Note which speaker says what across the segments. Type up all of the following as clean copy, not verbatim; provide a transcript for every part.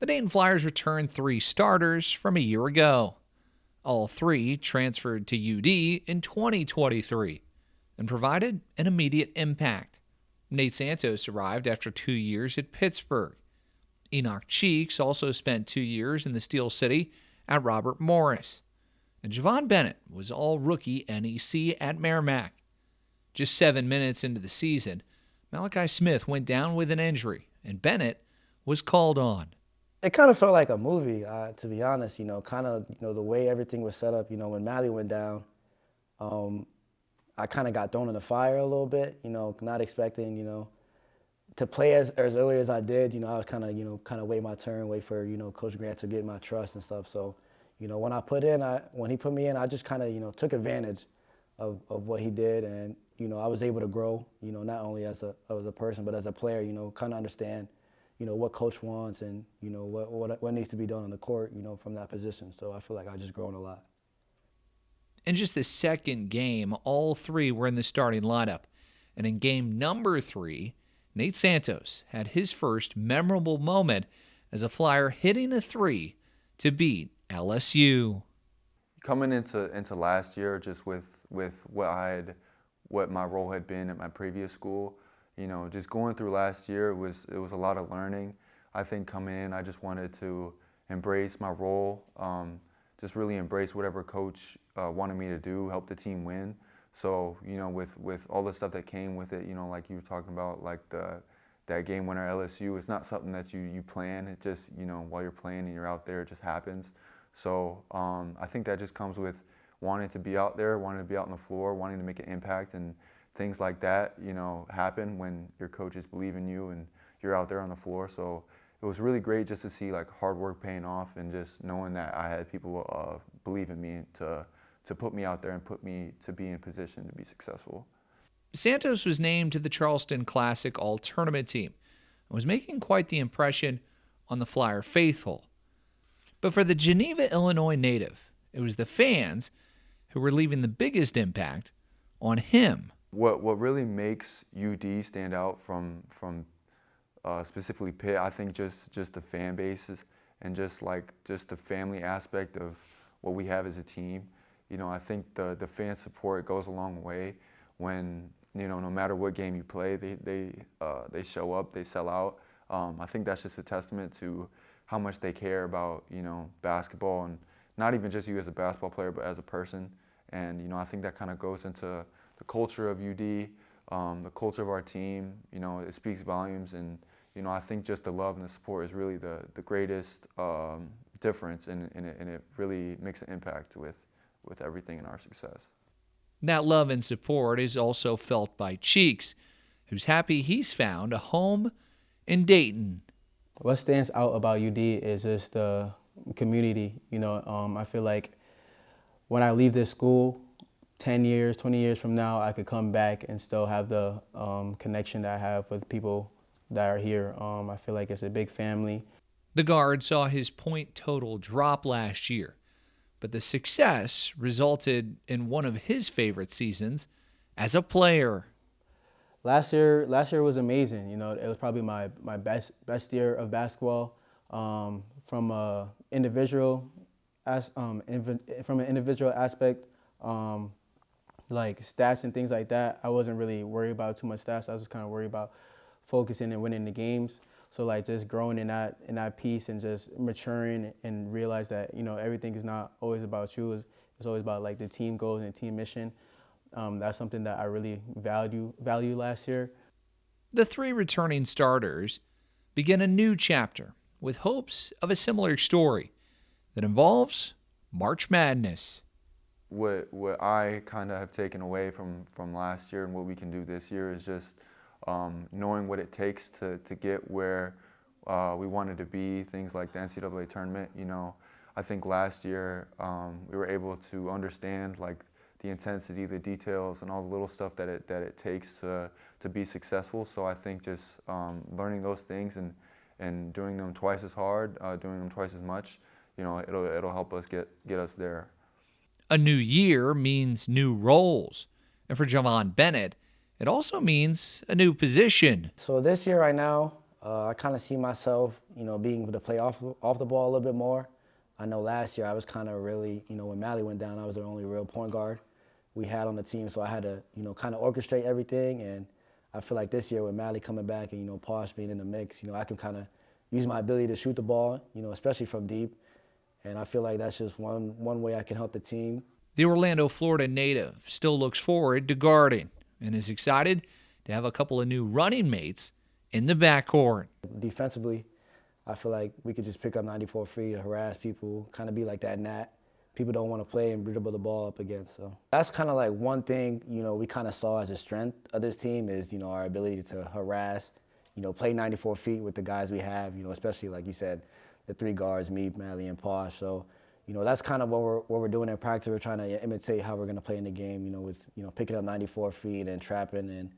Speaker 1: The Dayton Flyers returned 3 starters from a year ago. All 3 transferred to UD in 2023 and provided an immediate impact. Nate Santos arrived after 2 years at Pittsburgh. Enoch Cheeks also spent 2 years in the Steel City at Robert Morris. And Javon Bennett was all-rookie NEC at Merrimack. Just 7 minutes into the season, Malachi Smith went down with an injury, and Bennett was called on.
Speaker 2: It kind of felt like a movie, to be honest, the way everything was set up, when Mally went down, I kind of got thrown in the fire a little bit, not expecting, to play as early as I did. I was kind of wait my turn, wait for, Coach Grant to get my trust and stuff. So, when he put me in, I just kind of, took advantage of what he did, and, I was able to grow, not only as a person, but as a player, kind of understand, what coach wants and, what needs to be done on the court, from that position. So I feel like I've just grown a lot.
Speaker 1: In just the second game, all 3 were in the starting lineup. And in game number 3, Nate Santos had his first memorable moment as a Flyer hitting a 3 to beat LSU.
Speaker 3: Coming into last year, just with what my role had been at my previous school, just going through last year, it was a lot of learning. I think coming in, I just wanted to embrace my role, just really embrace whatever coach wanted me to do, help the team win. So, with all the stuff that came with it, like you were talking about, like that game winner LSU, it's not something that you plan. It just, while you're playing and you're out there, it just happens. So I think that just comes with wanting to be out there, wanting to be out on the floor, wanting to make an impact, and things like that, happen when your coaches believe in you and you're out there on the floor. So it was really great just to see like hard work paying off, and just knowing that I had people believe in me to put me out there and put me to be in position to be successful.
Speaker 1: Santos was named to the Charleston Classic All-Tournament team and was making quite the impression on the Flyer faithful. But for the Geneva, Illinois native, it was the fans who were leaving the biggest impact on him.
Speaker 3: What really makes UD stand out from specifically Pitt, I think just the fan bases and just the family aspect of what we have as a team. I think the fan support goes a long way when, no matter what game you play, they show up, they sell out. I think that's just a testament to how much they care about, basketball, and not even just you as a basketball player, but as a person. And, I think that kind of goes into the culture of UD, the culture of our team. It speaks volumes, and, I think just the love and the support is really the greatest difference, and it really makes an impact with everything in our success.
Speaker 1: That love and support is also felt by Cheeks, who's happy he's found a home in Dayton.
Speaker 2: What stands out about UD is just the community. I feel like when I leave this school, 10 years, 20 years from now, I could come back and still have the connection that I have with people that are here. I feel like it's a big family.
Speaker 1: The guard saw his point total drop last year, but the success resulted in one of his favorite seasons as a player.
Speaker 2: Last year was amazing. It was probably my best year of basketball. From an individual aspect, like stats and things like that, I wasn't really worried about too much stats. I was just kind of worried about focusing and winning the games. So just growing in that piece and just maturing and realize that everything is not always about you. It's always about the team goals and team mission. That's something that I really value last year.
Speaker 1: The 3 returning starters begin a new chapter with hopes of a similar story that involves March Madness.
Speaker 3: What I kind of have taken away from last year and what we can do this year is just knowing what it takes to get where we wanted to be, things like the NCAA Tournament. I think last year we were able to understand the intensity, the details, and all the little stuff that it takes to be successful. So I think just learning those things and doing them twice as hard, doing them twice as much, it'll help us get us there.
Speaker 1: A new year means new roles, and for Javon Bennett, it also means a new position.
Speaker 2: So this year right now, I kind of see myself, being able to play off the ball a little bit more. I know last year I was kind of really, when Mally went down, I was the only real point guard we had on the team, so I had to, kind of orchestrate everything. And I feel like this year with Mally coming back and, Posh being in the mix, I can kind of use my ability to shoot the ball, especially from deep. And I feel like that's just one way I can help the team.
Speaker 1: The Orlando, Florida native still looks forward to guarding and is excited to have a couple of new running mates in the backcourt.
Speaker 2: Defensively, I feel like we could just pick up 94 feet to harass people, kind of be like that Nat. People don't want to play and dribble the ball up against. So that's kind of like one thing, we kind of saw as a strength of this team is, our ability to harass, play 94 feet with the guys we have, especially like you said, the three guards, me, Mally, and Posh. So, that's kind of what we're doing in practice. We're trying to imitate how we're going to play in the game, with, picking up 94 feet and trapping. And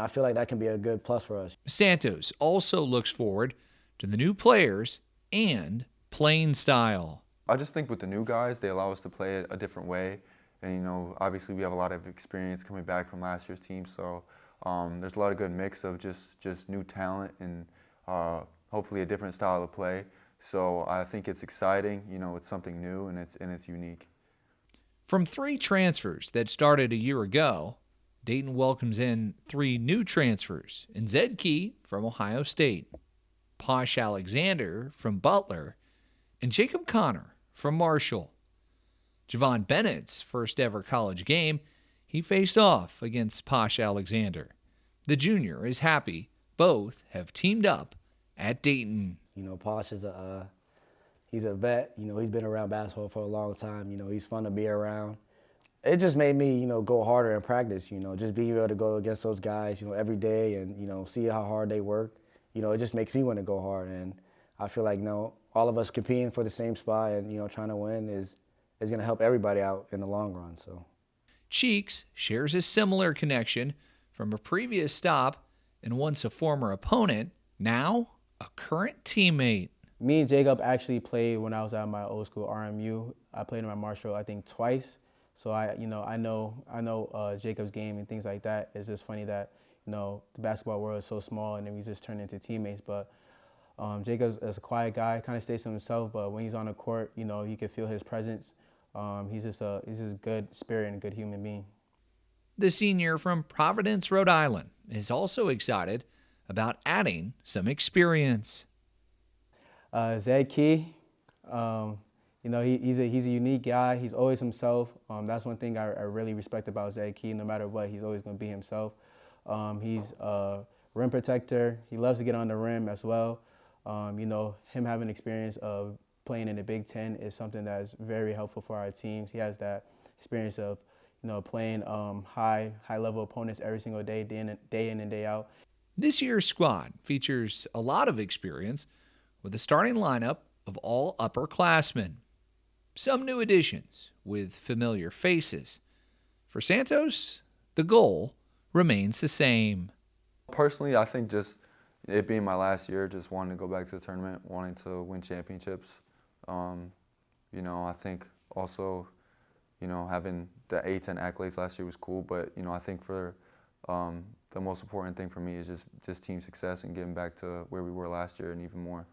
Speaker 2: I feel like that can be a good plus for us.
Speaker 1: Santos also looks forward to the new players and playing style.
Speaker 3: I just think with the new guys, they allow us to play it a different way. And, obviously we have a lot of experience coming back from last year's team. So there's a lot of good mix of just new talent and hopefully a different style of play. So I think it's exciting. It's something new and it's unique.
Speaker 1: From 3 transfers that started a year ago, Dayton welcomes in 3 new transfers in Zed Key from Ohio State, Posh Alexander from Butler, and Jacob Connor from Marshall. Javon Bennett's first ever college game, he faced off against Posh Alexander. The junior is happy both have teamed up at Dayton.
Speaker 2: Posh is he's a vet. He's been around basketball for a long time. He's fun to be around. It just made me, go harder in practice. Just being able to go against those guys, every day and, see how hard they work. It just makes me want to go hard. And I feel like, all of us competing for the same spot and, trying to win is going to help everybody out in the long run. So,
Speaker 1: Cheeks shares a similar connection from a previous stop and once a former opponent, now a current teammate.
Speaker 4: Me and Jacob actually played when I was at my old school RMU. I played in my Marshall, I think, twice. So I know Jacob's game and things like that. It's just funny that the basketball world is so small and then we just turn into teammates. But Jacob is a quiet guy, kind of stays to himself. But when he's on the court, you can feel his presence. He's just a good spirit and a good human being.
Speaker 1: The senior from Providence, Rhode Island, is also excited about adding some experience.
Speaker 4: Zed Key, he's a unique guy. He's always himself. That's one thing I really respect about Zed Key. No matter what, he's always going to be himself. He's a rim protector. He loves to get on the rim as well. Him having experience of playing in the Big Ten is something that is very helpful for our teams. He has that experience of, playing high-level opponents every single day, day in and day out.
Speaker 1: This year's squad features a lot of experience with a starting lineup of all upperclassmen. Some new additions with familiar faces. For Santos, the goal remains the same.
Speaker 3: Personally, I think just it being my last year, just wanting to go back to the tournament, wanting to win championships. I think also, having the A10 accolades last year was cool, but, I think for the most important thing for me is just team success and getting back to where we were last year and even more.